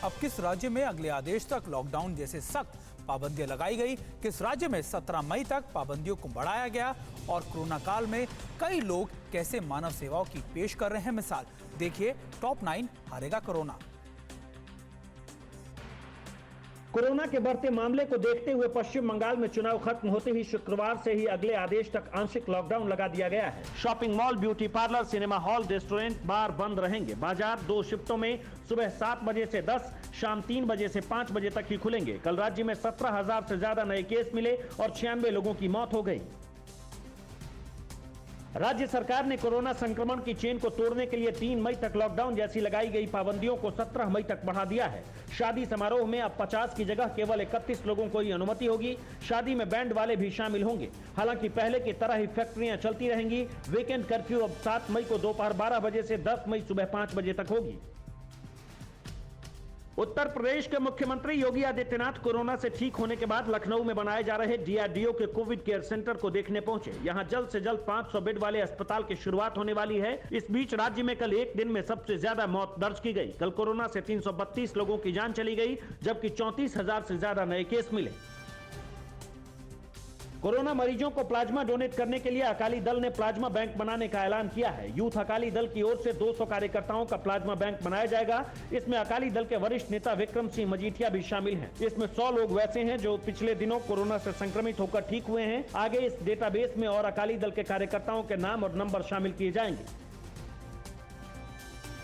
अब किस राज्य में अगले आदेश तक लॉकडाउन जैसे सख्त पाबंदियां लगाई गई, किस राज्य में 17 मई तक पाबंदियों को बढ़ाया गया और कोरोना काल में कई लोग कैसे मानव सेवाओं की पेश कर रहे हैं मिसाल। देखिए टॉप 9 हारेगा कोरोना। कोरोना के बढ़ते मामले को देखते हुए पश्चिम बंगाल में चुनाव खत्म होते ही शुक्रवार से ही अगले आदेश तक आंशिक लॉकडाउन लगा दिया गया है। Shopping mall, beauty parlour, cinema hall, restaurant, bar बंद रहेंगे। बाजार 2 शिफ्टों में सुबह 7 बजे से 10, शाम 3 बजे से 5 बजे तक ही खुलेंगे। कल राज्य में 17,000 से ज्यादा नए केस मिले और 96 लोगों की मौत हो गई। राज्य सरकार ने कोरोना संक्रमण की चेन को तोड़ने के लिए 3 मई तक लॉकडाउन जैसी लगाई गई पाबंदियों को 17 मई तक बढ़ा दिया है। शादी समारोह में अब 50 की जगह केवल 31 लोगों को ही अनुमति होगी। शादी में बैंड वाले भी शामिल होंगे। हालांकि पहले की तरह ही फैक्ट्रियां चलती रहेंगी। वीकेंड कर्फ्यू अब 7 मई को दोपहर 12 बजे से 10 मई सुबह 5 बजे तक होगी। उत्तर प्रदेश के मुख्यमंत्री योगी आदित्यनाथ कोरोना से ठीक होने के बाद लखनऊ में बनाए जा रहे डीआरडीओ के कोविड केयर सेंटर को देखने पहुंचे। यहां जल्द से जल्द 500 बेड वाले अस्पताल की शुरुआत होने वाली है। इस बीच राज्य में कल एक दिन में सबसे ज्यादा मौत दर्ज की गई। कल कोरोना से 332 लोगों की जान चली गई, जबकि 34,000 से ज्यादा नए केस मिले। कोरोना मरीजों को प्लाज्मा डोनेट करने के लिए अकाली दल ने प्लाज्मा बैंक बनाने का ऐलान किया है। यूथ अकाली दल की ओर से 200 कार्यकर्ताओं का प्लाज्मा बैंक बनाया जाएगा। इसमें अकाली दल के वरिष्ठ नेता विक्रम सिंह मजीठिया भी शामिल हैं। इसमें 100 लोग वैसे हैं जो पिछले दिनों कोरोना से संक्रमित होकर ठीक हुए हैं। आगे इस डेटाबेस में और अकाली दल के कार्यकर्ताओं के नाम और नंबर शामिल किए जाएंगे।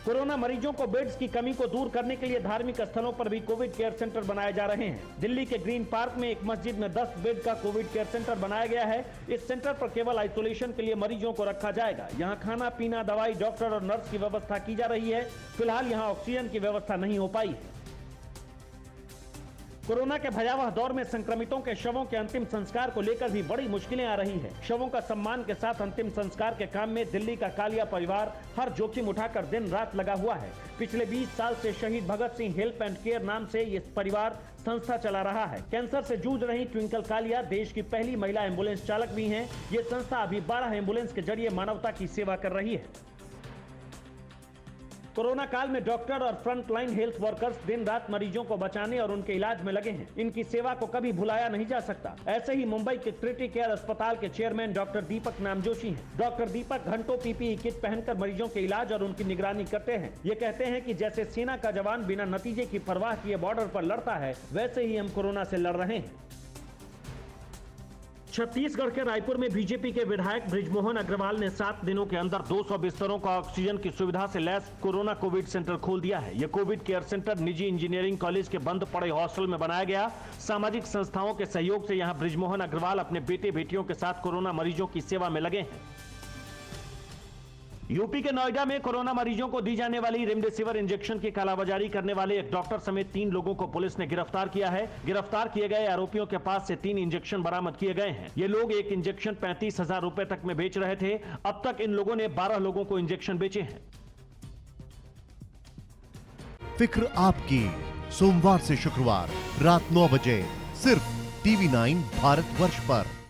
कोरोना मरीजों को बेड्स की कमी को दूर करने के लिए धार्मिक स्थलों पर भी कोविड केयर सेंटर बनाए जा रहे हैं। दिल्ली के ग्रीन पार्क में एक मस्जिद में 10 बेड का कोविड केयर सेंटर बनाया गया है। इस सेंटर पर केवल आइसोलेशन के लिए मरीजों को रखा जाएगा। यहाँ खाना पीना, दवाई, डॉक्टर और नर्स की व्यवस्था की जा रही है। फिलहाल यहाँ ऑक्सीजन की व्यवस्था नहीं हो पाई है। कोरोना के भयावह दौर में संक्रमितों के शवों के अंतिम संस्कार को लेकर भी बड़ी मुश्किलें आ रही हैं। शवों का सम्मान के साथ अंतिम संस्कार के काम में दिल्ली का कालिया परिवार हर जोखिम उठाकर दिन रात लगा हुआ है। पिछले 20 साल से शहीद Bhagat Singh help and care नाम से ये परिवार संस्था चला रहा है। कैंसर से जूझ रही ट्विंकल कालिया देश की पहली महिला एम्बुलेंस चालक भी हैं। ये संस्था अभी 12 एम्बुलेंस के जरिए मानवता की सेवा कर रही है। कोरोना काल में डॉक्टर और फ्रंटलाइन हेल्थ वर्कर्स दिन रात मरीजों को बचाने और उनके इलाज में लगे हैं। इनकी सेवा को कभी भुलाया नहीं जा सकता। ऐसे ही मुंबई के क्रिटिकल केयर अस्पताल के चेयरमैन डॉक्टर दीपक नामजोशी हैं। डॉक्टर दीपक घंटों पीपीई किट पहनकर मरीजों के इलाज और उनकी निगरानी करते हैं। ये कहते हैं कि जैसे सेना का जवान बिना नतीजे की परवाह किए बॉर्डर पर लड़ता है, वैसे ही हम कोरोना से लड़ रहे हैं। छत्तीसगढ़ के रायपुर में बीजेपी के विधायक बृजमोहन अग्रवाल ने 7 दिनों के अंदर 200 बिस्तरों का ऑक्सीजन की सुविधा से लैस कोरोना कोविड सेंटर खोल दिया है। यह कोविड केयर सेंटर निजी इंजीनियरिंग कॉलेज के बंद पड़े हॉस्टल में बनाया गया। सामाजिक संस्थाओं के सहयोग से यहां बृजमोहन अग्रवाल अपने बेटे बेटियों के साथ कोरोना मरीजों की सेवा में लगे हैं। यूपी के नोएडा में कोरोना मरीजों को दी जाने वाली रेमडेसिविर इंजेक्शन की कालाबाजारी करने वाले एक डॉक्टर समेत 3 लोगों को पुलिस ने गिरफ्तार किया है। गिरफ्तार किए गए आरोपियों के पास से 3 इंजेक्शन बरामद किए गए हैं। ये लोग एक इंजेक्शन 35,000 रुपए तक में बेच रहे थे। अब तक इन लोगों ने 12 लोगों को इंजेक्शन बेचे हैं। फिक्र आपकी, सोमवार से शुक्रवार रात 9 बजे सिर्फ TV9 भारतवर्ष पर।